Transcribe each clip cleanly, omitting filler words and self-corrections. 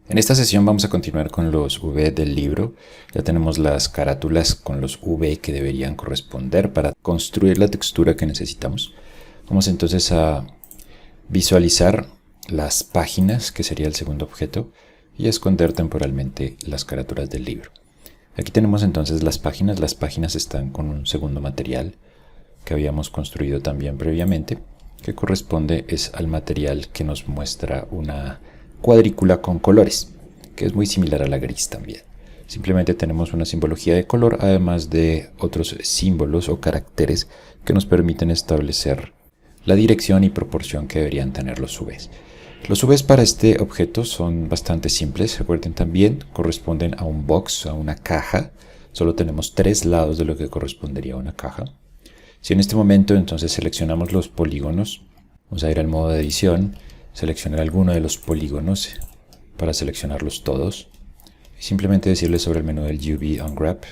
En esta sesión vamos a continuar con los V del libro. Ya tenemos las carátulas con los V que deberían corresponder para construir la textura que necesitamos. Vamos entonces a visualizar las páginas, que sería el segundo objeto, y a esconder temporalmente las carátulas del libro. Aquí tenemos entonces las páginas. Las páginas están con un segundo material que habíamos construido también previamente, que corresponde al material que nos muestra una cuadrícula con colores, que es muy similar a la gris también. Simplemente tenemos una simbología de color, además de otros símbolos o caracteres que nos permiten establecer la dirección y proporción que deberían tener los UVs. Los UVs para este objeto son bastante simples. Recuerden, también corresponden a un box, a una caja. Solo tenemos 3 lados de lo que correspondería a una caja. Si en este momento entonces seleccionamos los polígonos, vamos a ir al modo de edición, seleccionar alguno de los polígonos para seleccionarlos todos y simplemente decirle sobre el menú del UV Unwrap.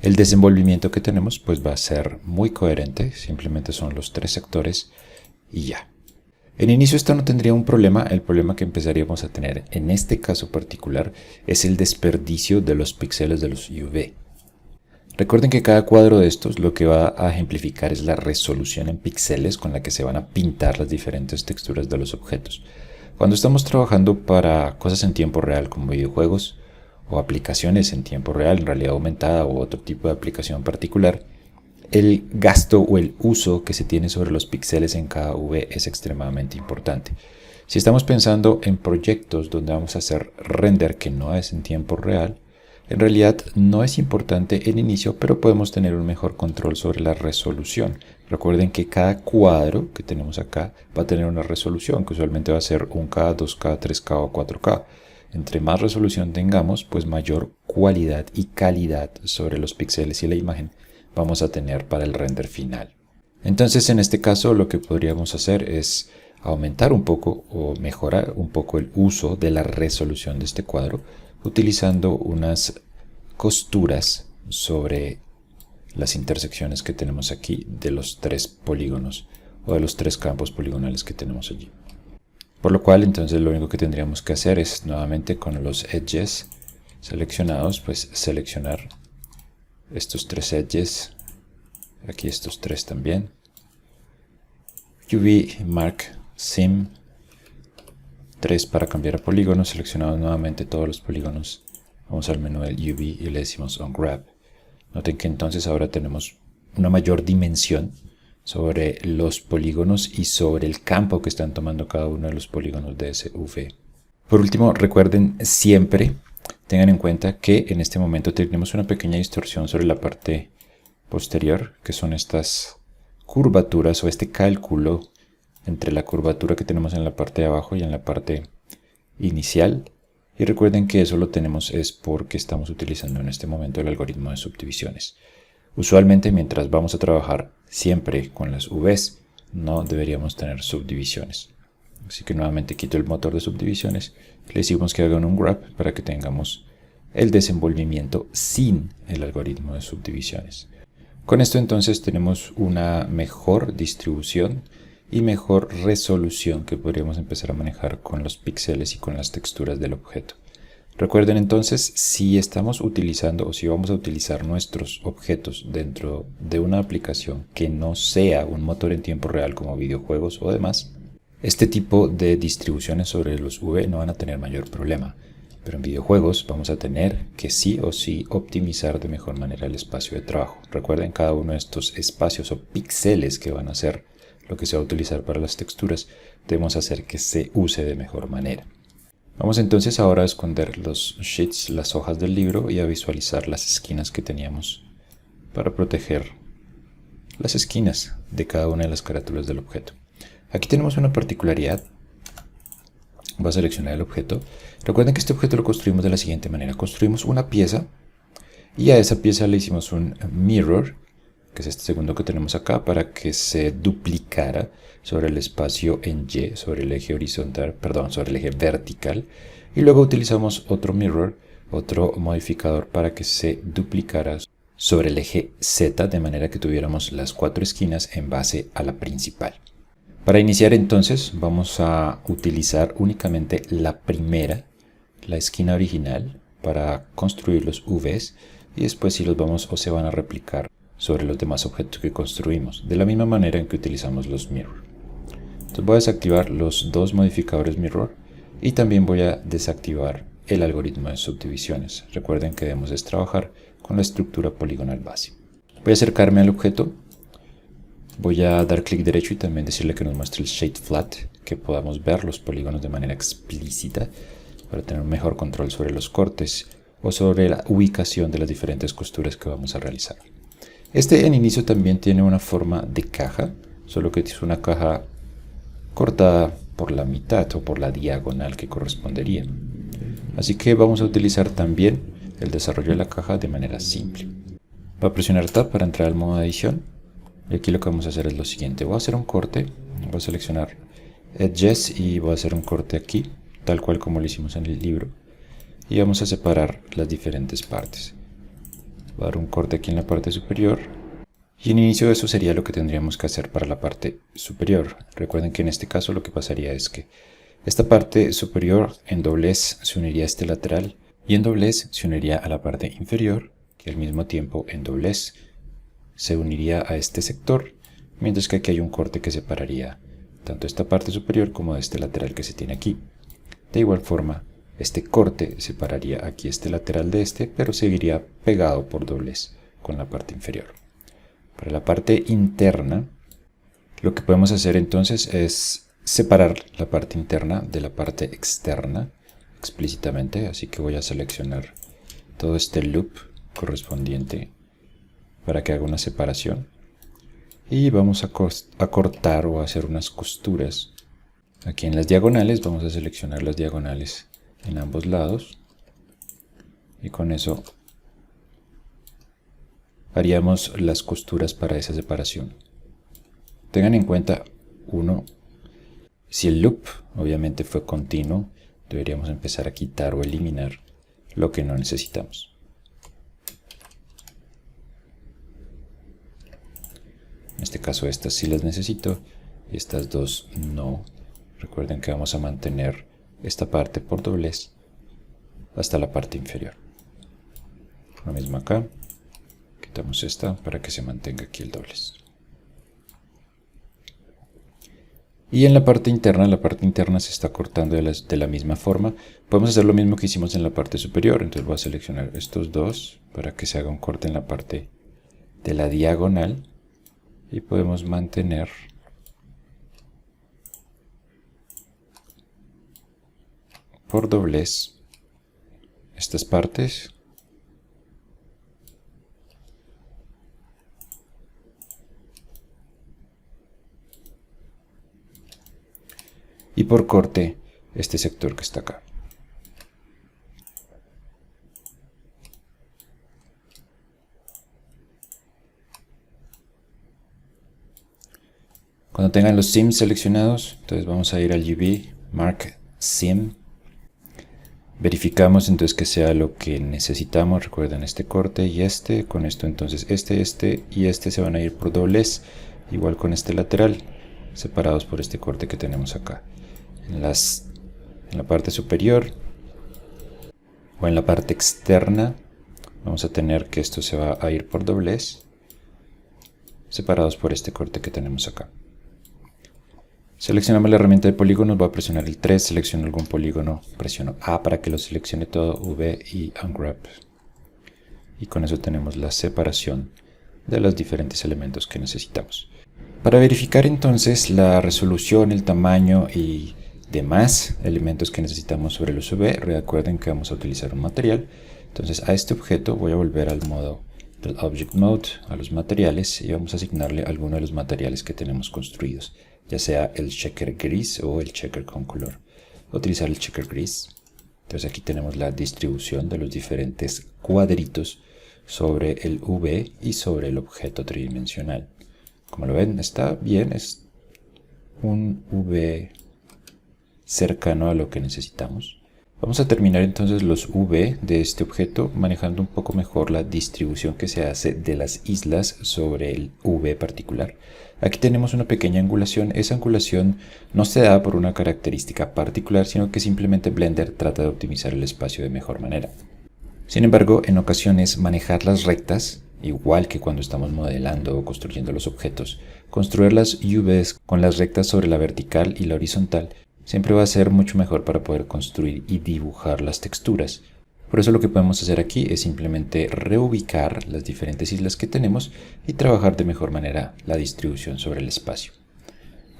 El desenvolvimiento que tenemos pues va a ser muy coherente, simplemente son los 3 sectores y ya. En inicio esto no tendría un problema. El problema que empezaríamos a tener en este caso particular es el desperdicio de los píxeles de los UV. Recuerden que cada cuadro de estos lo que va a ejemplificar es la resolución en píxeles con la que se van a pintar las diferentes texturas de los objetos. Cuando estamos trabajando para cosas en tiempo real como videojuegos o aplicaciones en tiempo real, en realidad aumentada o otro tipo de aplicación particular, el gasto o el uso que se tiene sobre los píxeles en cada V es extremadamente importante. Si estamos pensando en proyectos donde vamos a hacer render que no es en tiempo real, en realidad no es importante el inicio, pero podemos tener un mejor control sobre la resolución. Recuerden que cada cuadro que tenemos acá va a tener una resolución, que usualmente va a ser 1K, 2K, 3K o 4K. Entre más resolución tengamos, pues mayor cualidad y calidad sobre los píxeles y la imagen vamos a tener para el render final. Entonces, en este caso, lo que podríamos hacer es aumentar un poco o mejorar un poco el uso de la resolución de este cuadro, utilizando unas costuras sobre las intersecciones que tenemos aquí de los 3 polígonos o de los 3 campos poligonales que tenemos allí. Por lo cual entonces lo único que tendríamos que hacer es nuevamente con los edges seleccionados, pues seleccionar estos 3 edges, aquí estos 3 también, UV Mark Sim 3 para cambiar a polígonos. Seleccionamos nuevamente todos los polígonos, vamos al menú del UV y le decimos Unwrap. Noten que entonces ahora tenemos una mayor dimensión sobre los polígonos y sobre el campo que están tomando cada uno de los polígonos de ese UV. Por último, recuerden siempre, tengan en cuenta que en este momento tenemos una pequeña distorsión sobre la parte posterior, que son estas curvaturas o este cálculo entre la curvatura que tenemos en la parte de abajo y en la parte inicial. Y recuerden que eso lo tenemos es porque estamos utilizando en este momento el algoritmo de subdivisiones. Usualmente mientras vamos a trabajar siempre con las Vs, no deberíamos tener subdivisiones. Así que nuevamente quito el motor de subdivisiones, le decimos que haga un unwrap para que tengamos el desenvolvimiento sin el algoritmo de subdivisiones. Con esto entonces tenemos una mejor distribución y mejor resolución que podríamos empezar a manejar con los píxeles y con las texturas del objeto. Recuerden entonces, si estamos utilizando o si vamos a utilizar nuestros objetos dentro de una aplicación que no sea un motor en tiempo real como videojuegos o demás, este tipo de distribuciones sobre los V no van a tener mayor problema. Pero en videojuegos vamos a tener que sí o sí optimizar de mejor manera el espacio de trabajo. Recuerden, cada uno de estos espacios o píxeles que van a ser lo que se va a utilizar para las texturas, debemos hacer que se use de mejor manera. Vamos entonces ahora a esconder los sheets, las hojas del libro, y a visualizar las esquinas que teníamos para proteger las esquinas de cada una de las carátulas del objeto. Aquí tenemos una particularidad. Voy a seleccionar el objeto. Recuerden que este objeto lo construimos de la siguiente manera. Construimos una pieza y a esa pieza le hicimos un mirror, que es este segundo que tenemos acá, para que se duplicara sobre el espacio en Y, sobre el eje horizontal, perdón, sobre el eje vertical. Y luego utilizamos otro mirror, otro modificador, para que se duplicara sobre el eje Z, de manera que tuviéramos las 4 esquinas en base a la principal. Para iniciar entonces vamos a utilizar únicamente la primera la esquina original para construir los UVs y después si los vamos o se van a replicar sobre los demás objetos que construimos, de la misma manera en que utilizamos los mirror. Entonces voy a desactivar los dos modificadores mirror y también voy a desactivar el algoritmo de subdivisiones. Recuerden que debemos trabajar con la estructura poligonal base. Voy a acercarme al objeto, voy a dar clic derecho y también decirle que nos muestre el Shade Flat, que podamos ver los polígonos de manera explícita para tener un mejor control sobre los cortes o sobre la ubicación de las diferentes costuras que vamos a realizar. Este en inicio también tiene una forma de caja, solo que es una caja cortada por la mitad o por la diagonal que correspondería. Así que vamos a utilizar también el desarrollo de la caja de manera simple. Voy a presionar Tab para entrar al modo de edición. Y aquí lo que vamos a hacer es lo siguiente. Voy a hacer un corte, voy a seleccionar Edges y voy a hacer un corte aquí, tal cual como lo hicimos en el libro. Y vamos a separar las diferentes partes. Voy a dar un corte aquí en la parte superior. Y en inicio eso sería lo que tendríamos que hacer para la parte superior. Recuerden que en este caso lo que pasaría es que esta parte superior en doblez se uniría a este lateral y en doblez se uniría a la parte inferior, que al mismo tiempo en doblez se uniría a este sector, mientras que aquí hay un corte que separaría tanto esta parte superior como este lateral que se tiene aquí. De igual forma, este corte separaría aquí este lateral de este, pero seguiría pegado por doblez con la parte inferior. Para la parte interna, lo que podemos hacer entonces es separar la parte interna de la parte externa explícitamente, así que voy a seleccionar todo este loop correspondiente para que haga una separación y vamos a cortar o a hacer unas costuras. Aquí en las diagonales vamos a seleccionar las diagonales en ambos lados y con eso haríamos las costuras para esa separación. Tengan en cuenta, si el loop obviamente fue continuo, deberíamos empezar a quitar o eliminar lo que no necesitamos. En este caso estas sí las necesito y estas dos no. Recuerden que vamos a mantener esta parte por doblez hasta la parte inferior. Lo mismo acá. Quitamos esta para que se mantenga aquí el doblez. Y en la parte interna se está cortando de la misma forma. Podemos hacer lo mismo que hicimos en la parte superior. Entonces voy a seleccionar estos dos para que se haga un corte en la parte de la diagonal. Y podemos mantener por doblez estas partes. Y por corte este sector que está acá. Cuando tengan los sims seleccionados, entonces vamos a ir al UV, Mark Sim. Verificamos entonces que sea lo que necesitamos. Recuerden este corte y este. Con esto entonces este y este se van a ir por doblez. Igual con este lateral, separados por este corte que tenemos acá. En la parte superior o en la parte externa vamos a tener que esto se va a ir por doblez, separados por este corte que tenemos acá. Seleccionamos la herramienta de polígonos, voy a presionar el 3, selecciono algún polígono, presiono A para que lo seleccione todo, V y Unwrap. Y con eso tenemos la separación de los diferentes elementos que necesitamos. Para verificar entonces la resolución, el tamaño y demás elementos que necesitamos sobre los UV, recuerden que vamos a utilizar un material. Entonces a este objeto voy a volver al modo del Object Mode, a los materiales, y vamos a asignarle alguno de los materiales que tenemos construidos, ya sea el checker gris o el checker con color. Voy a utilizar el checker gris. Entonces aquí tenemos la distribución de los diferentes cuadritos sobre el UV y sobre el objeto tridimensional. Como lo ven, está bien, es un UV cercano a lo que necesitamos. Vamos a terminar entonces los V de este objeto manejando un poco mejor la distribución que se hace de las islas sobre el V particular. Aquí tenemos una pequeña angulación. Esa angulación no se da por una característica particular, sino que simplemente Blender trata de optimizar el espacio de mejor manera. Sin embargo, en ocasiones manejar las rectas, igual que cuando estamos modelando o construyendo los objetos, construir las UVs con las rectas sobre la vertical y la horizontal siempre va a ser mucho mejor para poder construir y dibujar las texturas. Por eso lo que podemos hacer aquí es simplemente reubicar las diferentes islas que tenemos y trabajar de mejor manera la distribución sobre el espacio.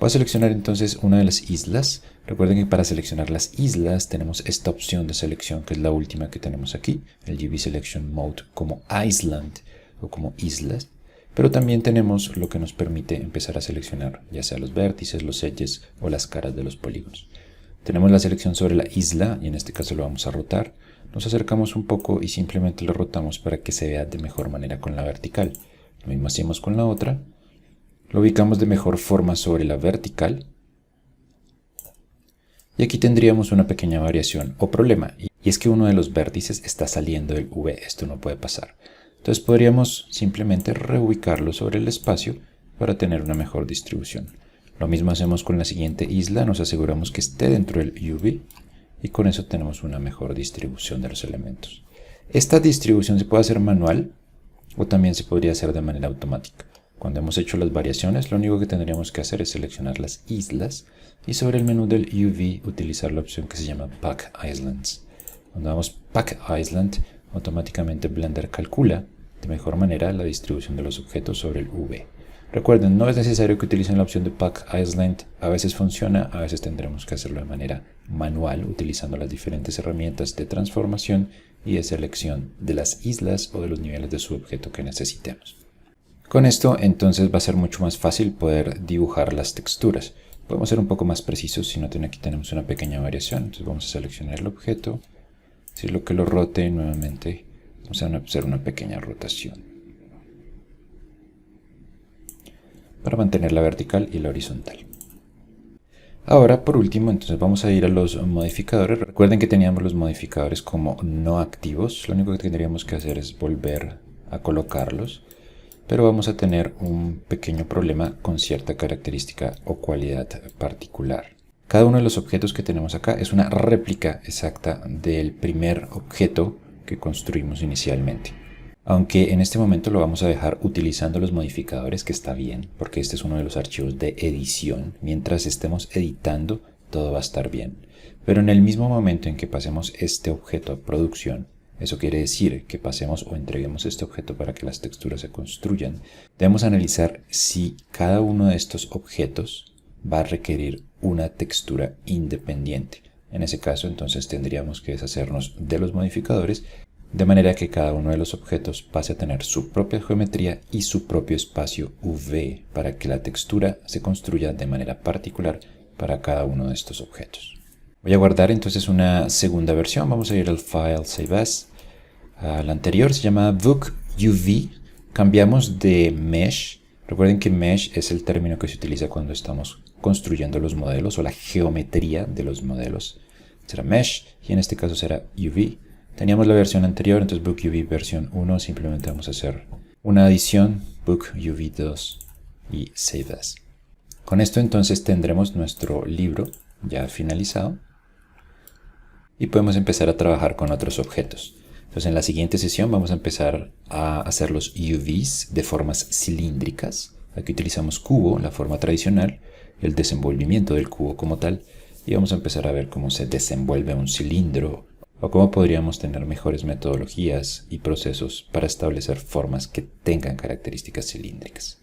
Voy a seleccionar entonces una de las islas. Recuerden que para seleccionar las islas tenemos esta opción de selección que es la última que tenemos aquí, el UV Selection Mode como Island o como islas. Pero también tenemos lo que nos permite empezar a seleccionar ya sea los vértices, los edges o las caras de los polígonos. Tenemos la selección sobre la isla y en este caso lo vamos a rotar. Nos acercamos un poco y simplemente lo rotamos para que se vea de mejor manera con la vertical. Lo mismo hacemos con la otra. Lo ubicamos de mejor forma sobre la vertical. Y aquí tendríamos una pequeña variación o problema. Y es que uno de los vértices está saliendo del V. Esto no puede pasar. Entonces podríamos simplemente reubicarlo sobre el espacio para tener una mejor distribución. Lo mismo hacemos con la siguiente isla, nos aseguramos que esté dentro del UV y con eso tenemos una mejor distribución de los elementos. Esta distribución se puede hacer manual o también se podría hacer de manera automática. Cuando hemos hecho las variaciones, lo único que tendríamos que hacer es seleccionar las islas y sobre el menú del UV utilizar la opción que se llama Pack Islands. Cuando damos Pack Island, automáticamente Blender calcula de mejor manera la distribución de los objetos sobre el V. Recuerden, no es necesario que utilicen la opción de Pack Island, a veces funciona, a veces tendremos que hacerlo de manera manual utilizando las diferentes herramientas de transformación y de selección de las islas o de los niveles de su objeto que necesitemos. Con esto entonces va a ser mucho más fácil poder dibujar las texturas. Podemos ser un poco más precisos, si no aquí tenemos una pequeña variación, entonces vamos a seleccionar el objeto, decirlo que lo rote nuevamente, vamos a hacer una pequeña rotación para mantener la vertical y la horizontal. Ahora, por último, entonces vamos a ir a los modificadores. Recuerden que teníamos los modificadores como no activos. Lo único que tendríamos que hacer es volver a colocarlos. Pero vamos a tener un pequeño problema con cierta característica o cualidad particular. Cada uno de los objetos que tenemos acá es una réplica exacta del primer objeto que construimos inicialmente. Aunque en este momento lo vamos a dejar utilizando los modificadores, que está bien, porque este es uno de los archivos de edición. Mientras estemos editando, todo va a estar bien. Pero en el mismo momento en que pasemos este objeto a producción, eso quiere decir que pasemos o entreguemos este objeto para que las texturas se construyan, debemos analizar si cada uno de estos objetos va a requerir una textura independiente. En ese caso, entonces tendríamos que deshacernos de los modificadores de manera que cada uno de los objetos pase a tener su propia geometría y su propio espacio UV para que la textura se construya de manera particular para cada uno de estos objetos. Voy a guardar entonces una segunda versión. Vamos a ir al File, Save As. La anterior se llama Book UV. Cambiamos de Mesh. Recuerden que Mesh es el término que se utiliza cuando estamos construyendo los modelos o la geometría de los modelos. Será Mesh y en este caso será UV. Teníamos la versión anterior, entonces Book UV versión 1, simplemente vamos a hacer una adición, Book UV 2 y Save As. Con esto entonces tendremos nuestro libro ya finalizado y podemos empezar a trabajar con otros objetos. Entonces en la siguiente sesión vamos a empezar a hacer los UVs de formas cilíndricas. Aquí utilizamos cubo, la forma tradicional, el desenvolvimiento del cubo como tal, y vamos a empezar a ver cómo se desenvuelve un cilindro o cómo podríamos tener mejores metodologías y procesos para establecer formas que tengan características cilíndricas.